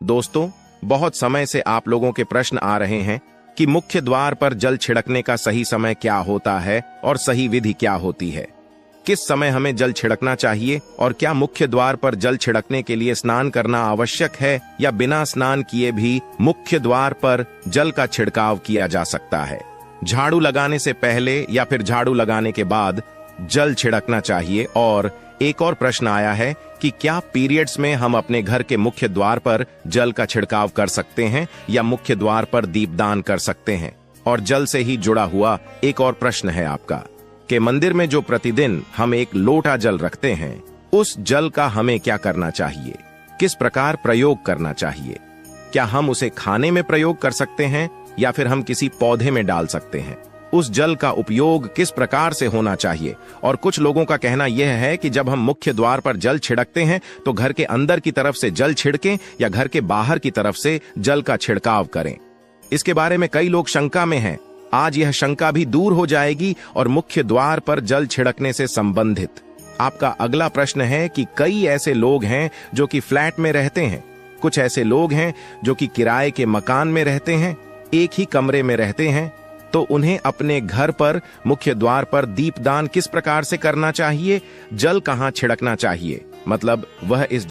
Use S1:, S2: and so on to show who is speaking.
S1: दोस्तों, बहुत समय से आप लोगों के प्रश्न आ रहे हैं कि मुख्य द्वार पर जल छिड़कने का सही समय क्या होता है और सही विधि क्या होती है। किस समय हमें जल छिड़कना चाहिए और क्या मुख्य द्वार पर जल छिड़कने के लिए स्नान करना आवश्यक है या बिना स्नान किए भी मुख्य द्वार पर जल का छिड़काव किया जा सकता है। झाड़ू लगाने से पहले या फिर झाड़ू लगाने के बाद जल छिड़कना चाहिए। और एक और प्रश्न आया है कि क्या पीरियड्स में हम अपने घर के मुख्य द्वार पर जल का छिड़काव कर सकते हैं या मुख्य द्वार पर दीपदान कर सकते हैं। और जल से ही जुड़ा हुआ एक और प्रश्न है आपका कि मंदिर में जो प्रतिदिन हम एक लोटा जल रखते हैं, उस जल का हमें क्या करना चाहिए, किस प्रकार प्रयोग करना चाहिए। क्या हम उसे खाने में प्रयोग कर सकते हैं या फिर हम किसी पौधे में डाल सकते हैं। उस जल का उपयोग किस प्रकार से होना चाहिए। और कुछ लोगों का कहना यह है कि जब हम मुख्य द्वार पर जल छिड़कते हैं तो घर के अंदर की तरफ से जल छिड़कें या घर के बाहर की तरफ से जल का छिड़काव करें। इसके बारे में कई लोग शंका में हैं। आज यह शंका भी दूर हो जाएगी और मुख्य द्वार पर जल छिड़कने से संबंधित आपका अगला प्रश्न है कि कई ऐसे लोग हैं जो कि फ्लैट में रहते हैं, कुछ ऐसे लोग हैं जो कि किराए के मकान में रहते हैं, एक ही कमरे में रहते हैं, तो उन्हें अपने घर पर मुख्य द्वार पर दीपदान किस प्रकार से करना चाहिए, जल कहां छिड़कना चाहिए, मतलब वह इस